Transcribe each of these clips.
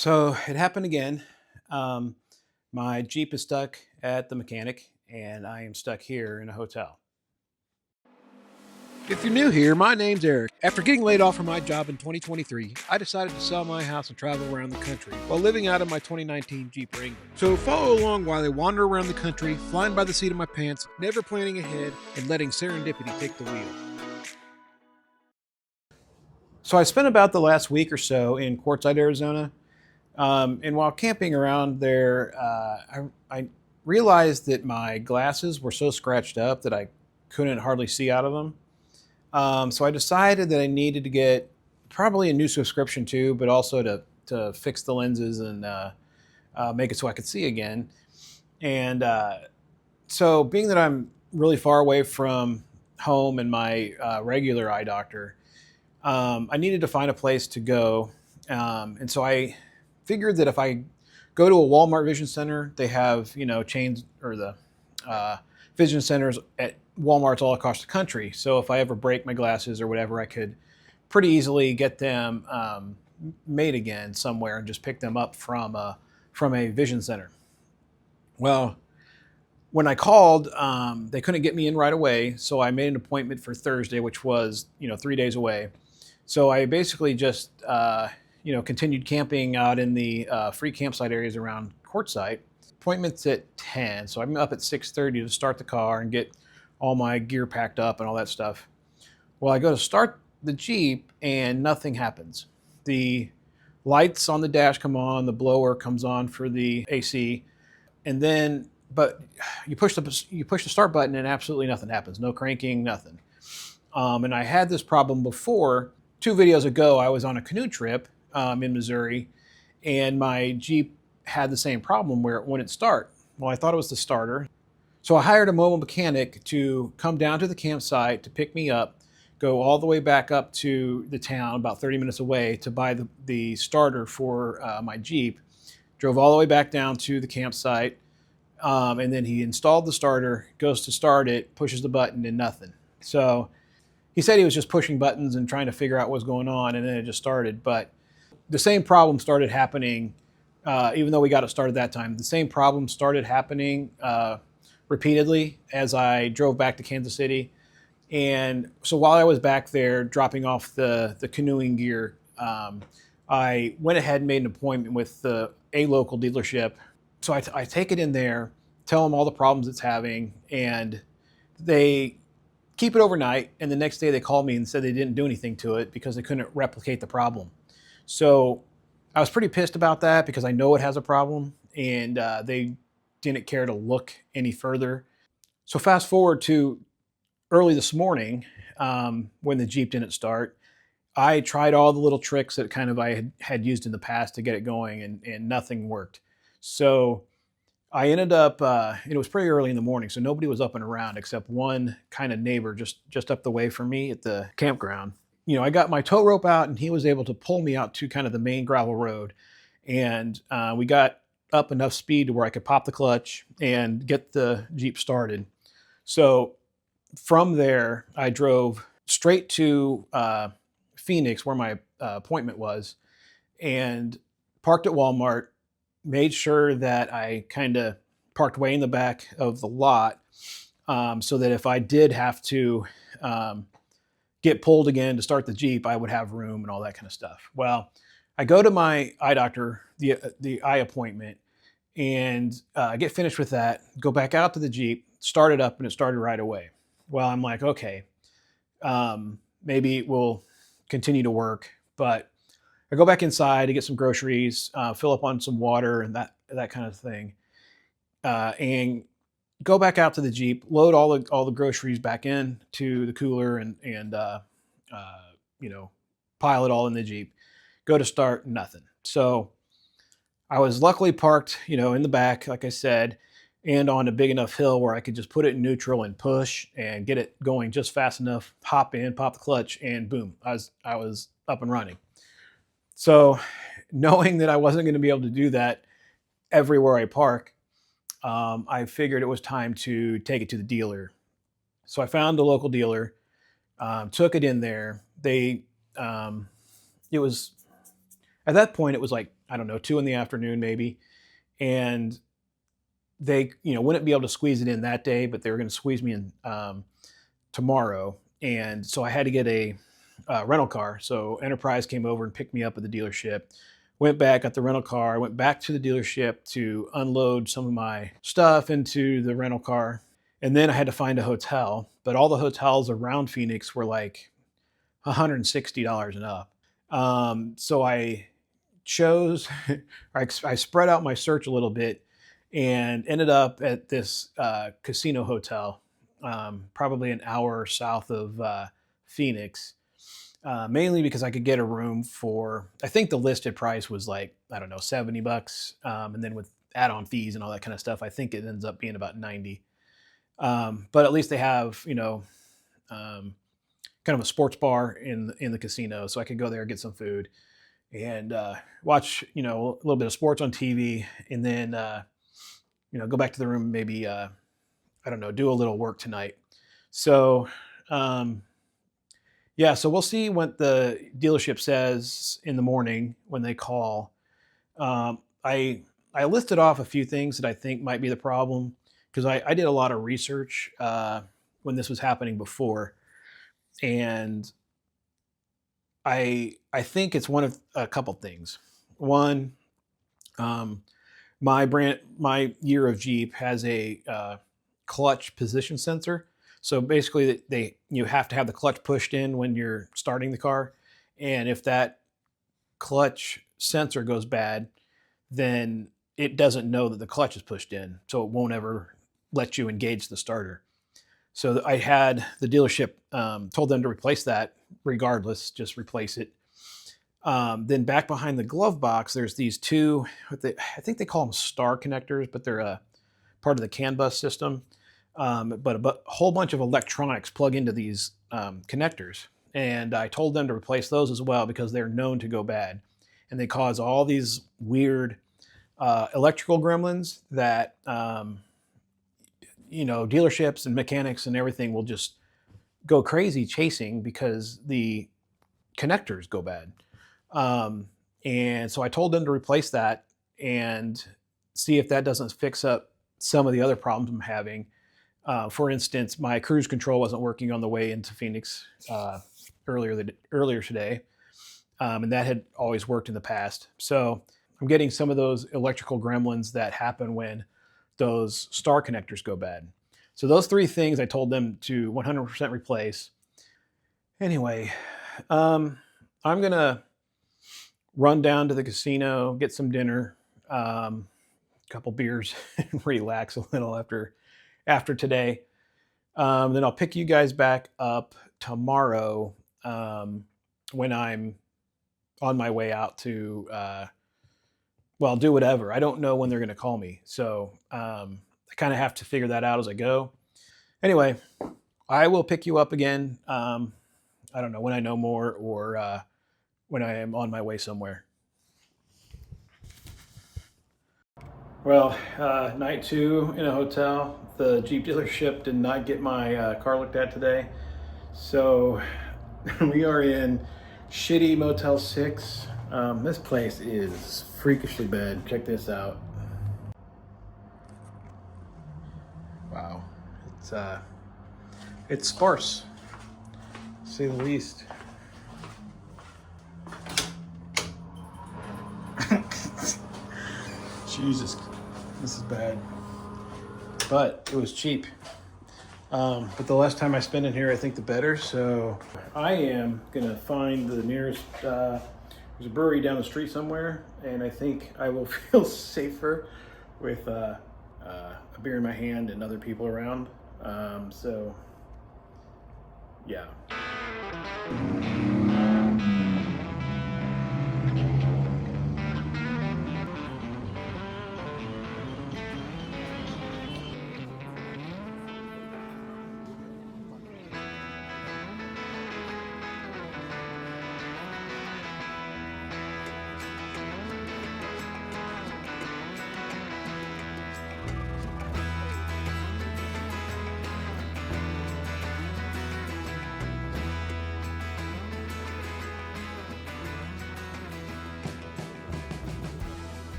So it happened again. Um, my Jeep is stuck at the mechanic, and I am stuck here in a hotel. If you're new here, my name's Eric. After getting laid off from my job in 2023, I decided to sell my house and travel around the country while living out of my 2019 Jeep Wrangler. So follow along while I wander around the country, flying by the seat of my pants, never planning ahead, and letting serendipity take the wheel. So I spent about the last week or so in Quartzsite, Arizona, and while camping around there, I realized that my glasses were so scratched up that I couldn't hardly see out of them. So I decided that I needed to get probably a new subscription too, but also to fix the lenses and make it so I could see again. And so, being that I'm really far away from home and my regular eye doctor, I needed to find a place to go. And so I figured that if I go to a Walmart Vision Center, they have, chains or the uh, vision centers at Walmarts all across the country. So if I ever break my glasses or whatever, I could pretty easily get them made again somewhere and just pick them up from a vision center. Well, when I called, they couldn't get me in right away, so I made an appointment for Thursday, which was 3 days away. So I basically just continued camping out in the free campsite areas around Quartzsite. Appointment's at 10, so I'm up at 6:30 to start the car and get all my gear packed up and all that stuff. Well, I go to start the Jeep and nothing happens. The lights on the dash come on, the blower comes on for the AC, and then but you push the start button and absolutely nothing happens. No cranking, nothing. And I had this problem before. 2 videos ago, I was on a canoe trip in Missouri, and my Jeep had the same problem where it wouldn't start. Well, I thought it was the starter. So I hired a mobile mechanic to come down to the campsite to pick me up, go all the way back up to the town, about 30 minutes away, to buy the starter for my Jeep. Drove all the way back down to the campsite, and then he installed the starter, goes to start it, pushes the button, and nothing. So he said he was just pushing buttons and trying to figure out what's going on, and then it just started. But the same problem started happening, even though we got it started that time. The same problem started happening repeatedly as I drove back to Kansas City. And so while I was back there dropping off the canoeing gear, I went ahead and made an appointment with a local dealership. So I take it in there, tell them all the problems it's having, and they keep it overnight. And the next day they called me and said they didn't do anything to it because they couldn't replicate the problem. So I was pretty pissed about that because I know it has a problem, and they didn't care to look any further. So fast forward to early this morning, when the Jeep didn't start. I tried all the little tricks that kind of I had used in the past to get it going, and nothing worked. So I ended up, it was pretty early in the morning, so nobody was up and around except one kind of neighbor just up the way from me at the campground. I got my tow rope out, and he was able to pull me out to kind of the main gravel road. And we got up enough speed to where I could pop the clutch and get the Jeep started. So from there, I drove straight to Phoenix, where my appointment was, and parked at Walmart. Made sure that I kind of parked way in the back of the lot, so that if I did have to get pulled again to start the Jeep, I would have room and all that kind of stuff. Well, I go to my eye doctor, the eye appointment, and get finished with that. Go back out to the Jeep, start it up, and it started right away. Well, I'm like, okay, maybe it will continue to work. But I go back inside to get some groceries, fill up on some water and that kind of thing, and go back out to the Jeep, load all the groceries back in to the cooler, and uh, you know pile it all in the Jeep. Go to start, nothing. So I was luckily parked, in the back, like I said, and on a big enough hill where I could just put it in neutral and push and get it going just fast enough. Hop in, pop the clutch, and boom, I was up and running. So, knowing that I wasn't going to be able to do that everywhere I park, I figured it was time to take it to the dealer. So I found a local dealer, took it in there. It was at that point it was like I don't know, 2 in the afternoon maybe. And they, wouldn't be able to squeeze it in that day, but they were going to squeeze me in tomorrow. And so I had to get a rental car. So Enterprise came over and picked me up at the dealership. Went back, got the rental car. I went back to the dealership to unload some of my stuff into the rental car. And then I had to find a hotel. But all the hotels around Phoenix were like $160 and up. So I chose, I spread out my search a little bit and ended up at this casino hotel, probably an hour south of Phoenix, mainly because I could get a room for, I think the listed price was like, I don't know, $70. And then with add-on fees and all that kind of stuff, I think it ends up being about 90. But at least they have, kind of a sports bar in the casino, so I could go there, get some food, and watch, a little bit of sports on TV, and then, go back to the room, maybe, I don't know, do a little work tonight. So, yeah, so we'll see what the dealership says in the morning when they call. I listed off a few things that I think might be the problem, because I did a lot of research when this was happening before, and I think it's one of a couple things. One, my year of Jeep has a clutch position sensor. So basically, you have to have the clutch pushed in when you're starting the car, and if that clutch sensor goes bad, then it doesn't know that the clutch is pushed in, so it won't ever let you engage the starter. So I had the dealership told them to replace that regardless, just replace it. Then back behind the glove box, there's these two, I think they call them star connectors, but they're a part of the CAN bus system. But a whole bunch of electronics plug into these connectors. And I told them to replace those as well because they're known to go bad. And they cause all these weird electrical gremlins that, dealerships and mechanics and everything will just go crazy chasing because the connectors go bad. And so I told them to replace that and see if that doesn't fix up some of the other problems I'm having. For instance, my cruise control wasn't working on the way into Phoenix earlier today, and that had always worked in the past. So I'm getting some of those electrical gremlins that happen when those star connectors go bad. So those three things I told them to 100% replace. Anyway, I'm going to run down to the casino, get some dinner, a couple beers, and relax a little after today. Then I'll pick you guys back up tomorrow when I'm on my way out to, do whatever. I don't know when they're going to call me. So I kind of have to figure that out as I go. Anyway, I will pick you up again. I don't know when I know more or when I am on my way somewhere. Well, night 2 in a hotel. The Jeep dealership did not get my car looked at today. So we are in shitty Motel 6. This place is freakishly bad. Check this out. Wow. It's sparse, to say the least. Jesus, this is bad. But it was cheap. But the less time I spend in here, I think the better. So I am gonna find the nearest, there's a brewery down the street somewhere, and I think I will feel safer with a beer in my hand and other people around. So yeah.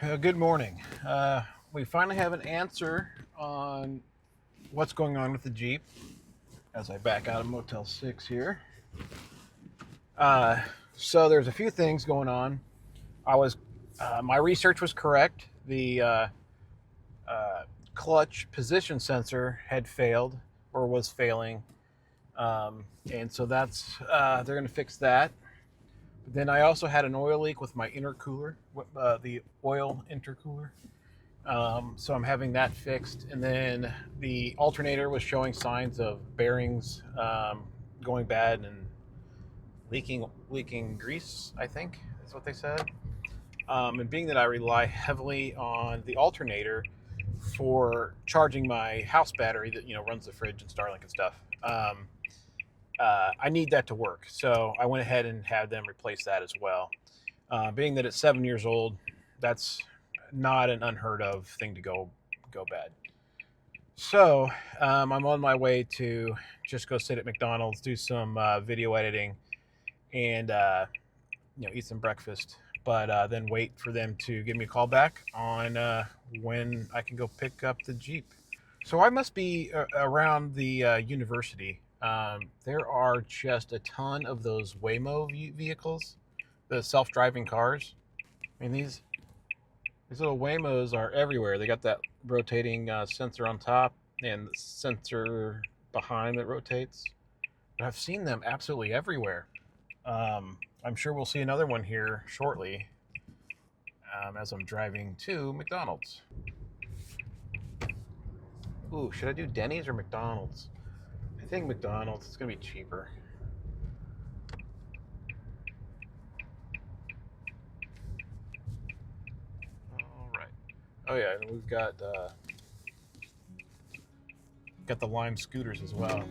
Good morning. We finally have an answer on what's going on with the Jeep as I back out of Motel 6 here. So there's a few things going on. My research was correct. The clutch position sensor had failed or was failing. And so they're going to fix that. Then I also had an oil leak with my intercooler, the oil intercooler. So I'm having that fixed. And then the alternator was showing signs of bearings going bad and leaking grease, I think is what they said. And being that I rely heavily on the alternator for charging my house battery that runs the fridge and Starlink and stuff, I need that to work. So I went ahead and had them replace that as well. Being that it's 7 years old, that's not an unheard of thing to go bad. So I'm on my way to just go sit at McDonald's, do some video editing, and eat some breakfast. But then wait for them to give me a call back on when I can go pick up the Jeep. So I must be around the university. There are just a ton of those Waymo vehicles, the self-driving cars. I mean, these little Waymos are everywhere. They got that rotating sensor on top and the sensor behind that rotates. But I've seen them absolutely everywhere. I'm sure we'll see another one here shortly as I'm driving to McDonald's. Ooh, should I do Denny's or McDonald's? I think McDonald's. It's going to be cheaper. All right. Oh yeah, and we've got the Lime scooters as well.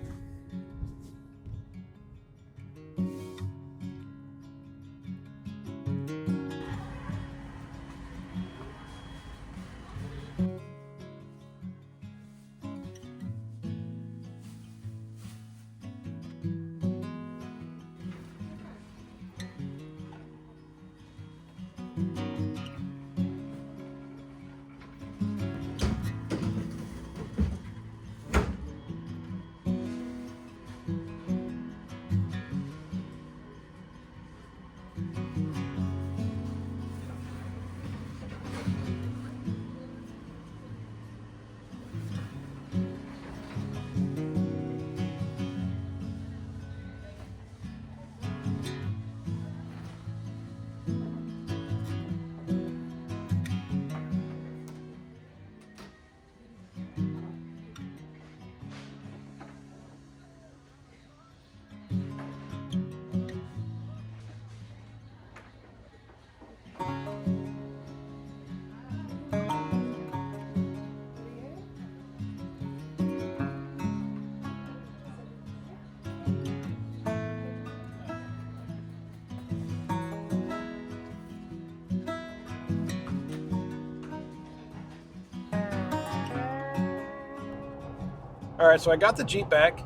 All right, so I got the Jeep back.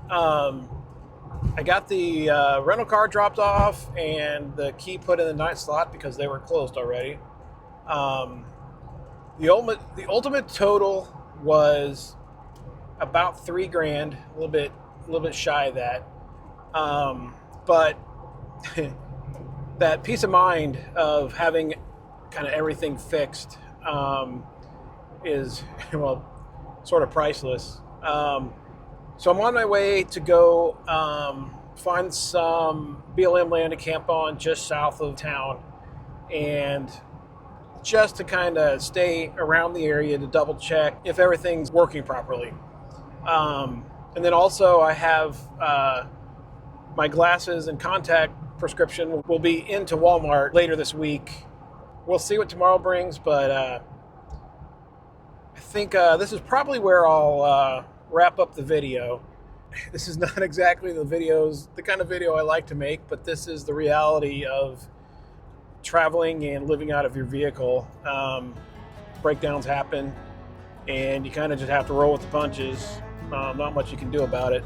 I got the rental car dropped off and the key put in the night slot because they were closed already. The ultimate total was about $3,000, a little bit shy of that. But that peace of mind of having kind of everything fixed is sort of priceless. So I'm on my way to go find some BLM land to camp on just south of town, and just to kind of stay around the area to double check if everything's working properly. And then also I have my glasses and contact prescription will be into Walmart later this week. We'll see what tomorrow brings, but I think this is probably where I'll wrap up the video. This is not exactly the kind of video I like to make, but this is the reality of traveling and living out of your vehicle. Breakdowns happen, and you kind of just have to roll with the punches. Not much you can do about it.